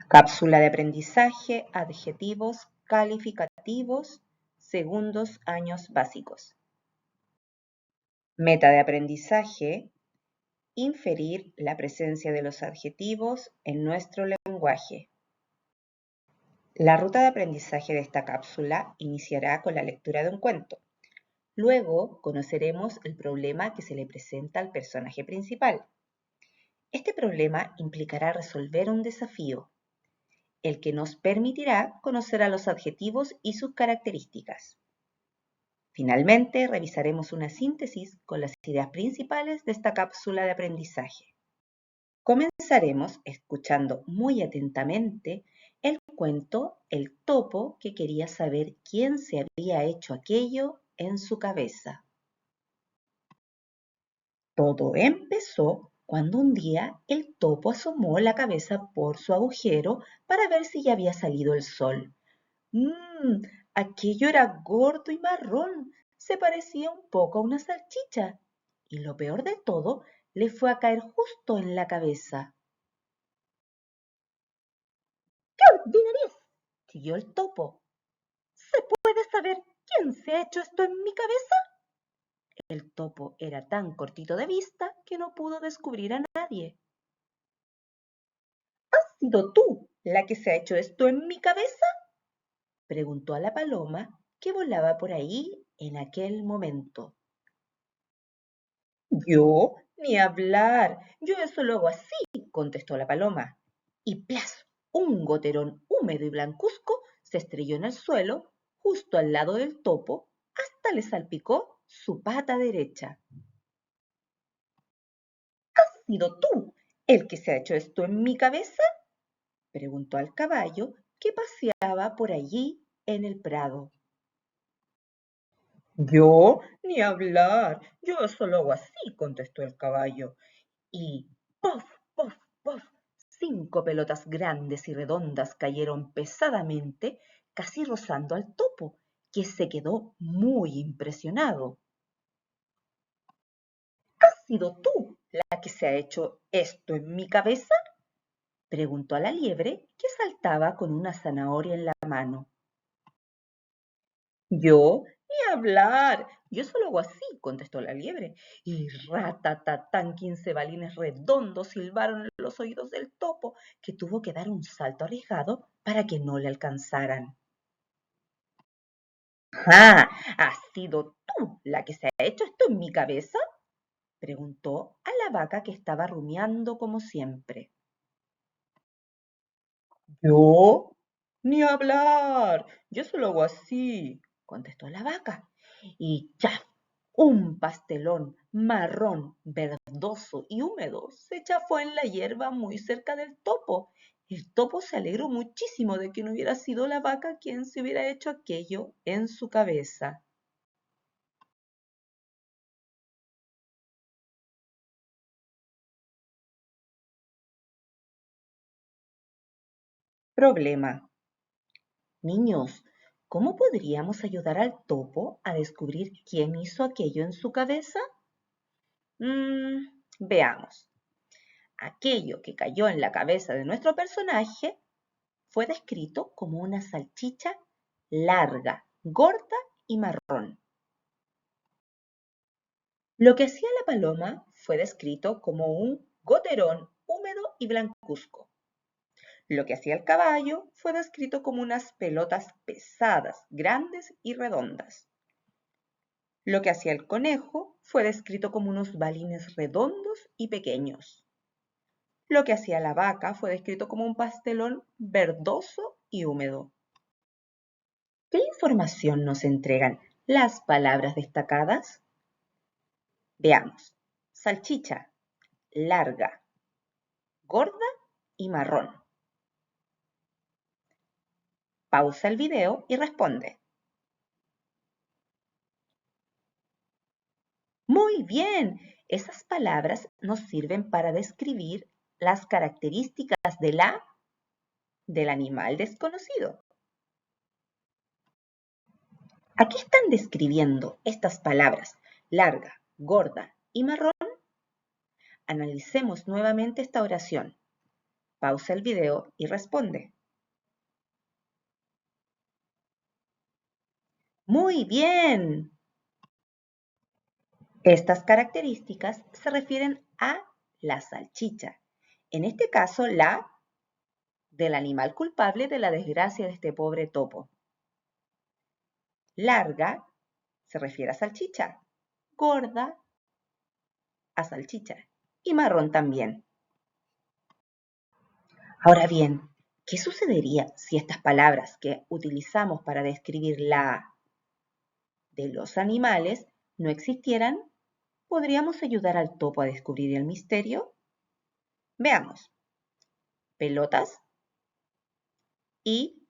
Cápsula de aprendizaje, adjetivos calificativos, segundos años básicos. Meta de aprendizaje, inferir la presencia de los adjetivos en nuestro lenguaje. La ruta de aprendizaje de esta cápsula iniciará con la lectura de un cuento. Luego conoceremos el problema que se le presenta al personaje principal. Este problema implicará resolver un desafío, el que nos permitirá conocer a los adjetivos y sus características. Finalmente, revisaremos una síntesis con las ideas principales de esta cápsula de aprendizaje. Comenzaremos escuchando muy atentamente el cuento El topo que quería saber quién se había hecho aquello en su cabeza. Todo empezó cuando un día el topo asomó la cabeza por su agujero para ver si ya había salido el sol. Aquello era gordo y marrón, se parecía un poco a una salchicha, y lo peor de todo, le fue a caer justo en la cabeza. ¡Qué ordinaria! Siguió el topo. ¿Se puede saber quién se ha hecho esto en mi cabeza? El topo era tan cortito de vista que no pudo descubrir a nadie. ¿Has sido tú la que se ha hecho esto en mi cabeza?, preguntó a la paloma que volaba por ahí en aquel momento. Yo, ni hablar, yo eso lo hago así, contestó la paloma. Y ¡plas! Un goterón húmedo y blancuzco se estrelló en el suelo, justo al lado del topo, hasta le salpicó su pata derecha. ¿Has sido tú el que se ha hecho esto en mi cabeza?, preguntó al caballo que paseaba por allí en el prado. Yo, ni hablar, yo eso lo hago así, contestó el caballo. Y ¡pof, pof, pof! 5 pelotas grandes y redondas cayeron pesadamente, casi rozando al topo, que se quedó muy impresionado. ¿Has sido tú la que se ha hecho esto en mi cabeza?, preguntó a la liebre, que saltaba con una zanahoria en la mano. Yo, ni hablar, yo solo hago así, contestó la liebre. Y ratatatán, 15 balines redondos silbaron en los oídos del topo, que tuvo que dar un salto arriesgado para que no le alcanzaran. ¡Ah! ¿Has sido tú la que se ha hecho esto en mi cabeza?, preguntó a la vaca, que estaba rumiando como siempre. Yo, ni hablar, yo solo hago así, contestó la vaca. Y ¡chaf! Un pastelón marrón, verdoso y húmedo se chafó en la hierba muy cerca del topo. El topo se alegró muchísimo de que no hubiera sido la vaca quien se hubiera hecho aquello en su cabeza. Problema. Niños, ¿cómo podríamos ayudar al topo a descubrir quién hizo aquello en su cabeza? Veamos. Aquello que cayó en la cabeza de nuestro personaje fue descrito como una salchicha larga, gorda y marrón. Lo que hacía la paloma fue descrito como un goterón húmedo y blancuzco. Lo que hacía el caballo fue descrito como unas pelotas pesadas, grandes y redondas. Lo que hacía el conejo fue descrito como unos balines redondos y pequeños. Lo que hacía la vaca fue descrito como un pastelón verdoso y húmedo. ¿Qué información nos entregan las palabras destacadas? Veamos. Salchicha, larga, gorda y marrón. Pausa el video y responde. Muy bien, esas palabras nos sirven para describir las características del animal desconocido. ¿A qué están describiendo estas palabras larga, gorda y marrón? Analicemos nuevamente esta oración. Pausa el video y responde. ¡Muy bien! Estas características se refieren a la salchicha. En este caso, la del animal culpable de la desgracia de este pobre topo. Larga se refiere a salchicha. Gorda a salchicha. Y marrón también. Ahora bien, ¿qué sucedería si estas palabras que utilizamos para describir la de los animales no existieran? ¿Podríamos ayudar al topo a descubrir el misterio? Veamos. Pelotas y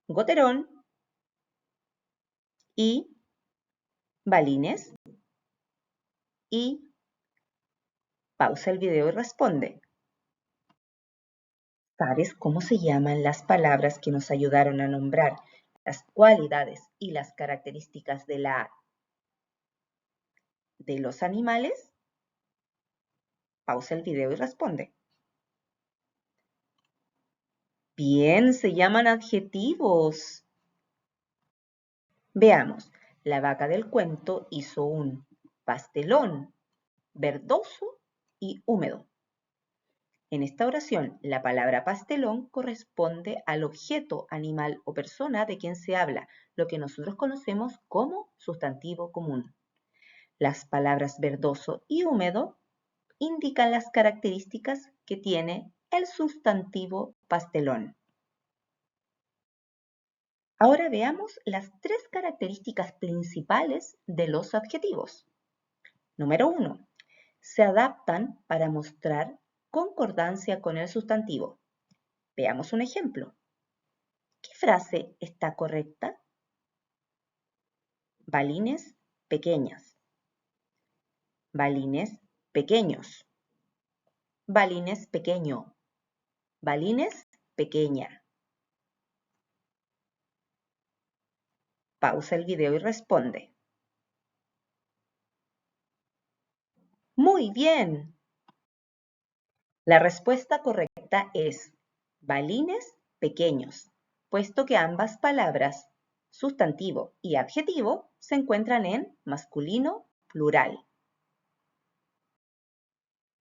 goterón y balines y pausa el video y responde. ¿Sabes cómo se llaman las palabras que nos ayudaron a nombrar las cualidades y las características de los animales? Pausa el video y responde. Bien, se llaman adjetivos. Veamos, la vaca del cuento hizo un pastelón verdoso y húmedo. En esta oración, la palabra pastelón corresponde al objeto, animal o persona de quien se habla, lo que nosotros conocemos como sustantivo común. Las palabras verdoso y húmedo indican las características que tiene el sustantivo pastelón. Ahora veamos las tres características principales de los adjetivos. Número 1. Se adaptan para mostrar concordancia con el sustantivo. Veamos un ejemplo. ¿Qué frase está correcta? Balines pequeñas. Balines pequeños. Balines pequeño. Balines pequeña. Pausa el video y responde. Muy bien. La respuesta correcta es balines pequeños, puesto que ambas palabras, sustantivo y adjetivo, se encuentran en masculino plural.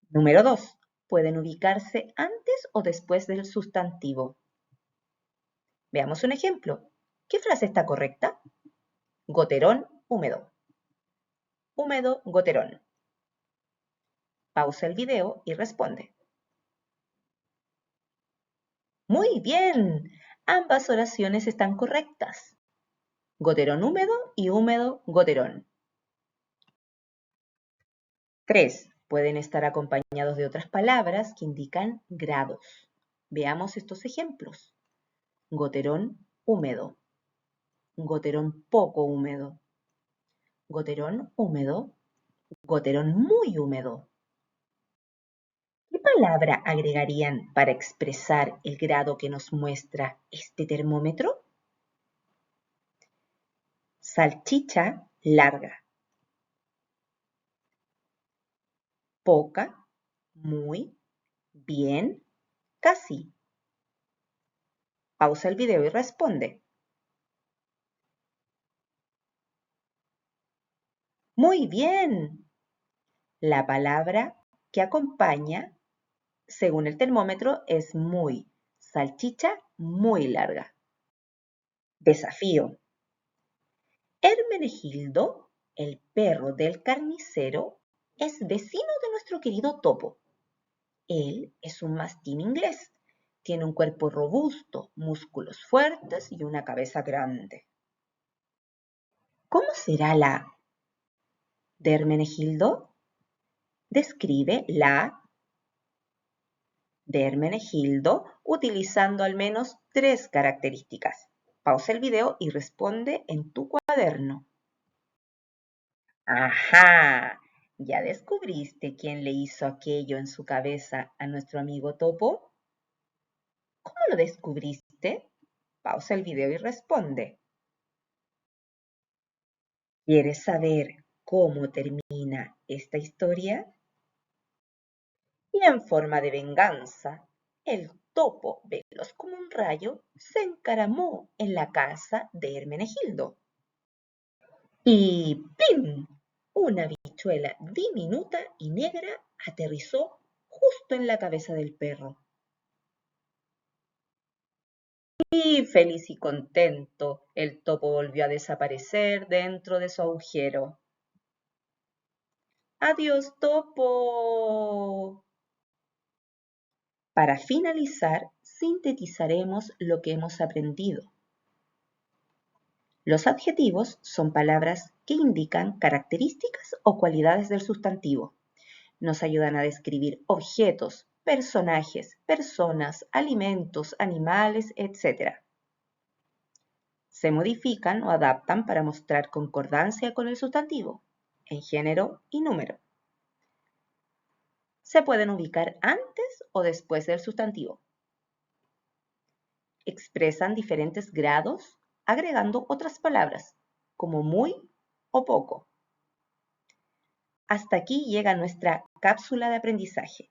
Número 2. Pueden ubicarse antes o después del sustantivo. Veamos un ejemplo. ¿Qué frase está correcta? Goterón húmedo. Húmedo goterón. Pausa el video y responde. Muy bien, ambas oraciones están correctas. Goterón húmedo y húmedo goterón. 3. Pueden estar acompañados de otras palabras que indican grados. Veamos estos ejemplos. Goterón húmedo. Goterón poco húmedo. Goterón húmedo. Goterón muy húmedo. ¿Qué palabra agregarían para expresar el grado que nos muestra este termómetro? Salchicha larga. Poca, muy, bien, casi. Pausa el video y responde. Muy bien. La palabra que acompaña, según el termómetro, es muy. Salchicha muy larga. Desafío. Hermenegildo, el perro del carnicero, es vecino de nuestro querido topo. Él es un mastín inglés. Tiene un cuerpo robusto, músculos fuertes y una cabeza grande. ¿Cómo será la de Hermenegildo? Describe la de Hermenegildo utilizando al menos 3 características. Pausa el video y responde en tu cuaderno. ¡Ajá! ¿Ya descubriste quién le hizo aquello en su cabeza a nuestro amigo Topo? ¿Cómo lo descubriste? Pausa el video y responde. ¿Quieres saber cómo termina esta historia? y en forma de venganza, el topo, veloz como un rayo, se encaramó en la casa de Hermenegildo. Y ¡pim! Una habichuela diminuta y negra aterrizó justo en la cabeza del perro. Y feliz y contento, el topo volvió a desaparecer dentro de su agujero. ¡Adiós, topo! Para finalizar, sintetizaremos lo que hemos aprendido. Los adjetivos son palabras que indican características o cualidades del sustantivo. Nos ayudan a describir objetos, personajes, personas, alimentos, animales, etc. Se modifican o adaptan para mostrar concordancia con el sustantivo, en género y número. Se pueden ubicar antes o después del sustantivo. Expresan diferentes grados agregando otras palabras, como muy o poco. Hasta aquí llega nuestra cápsula de aprendizaje.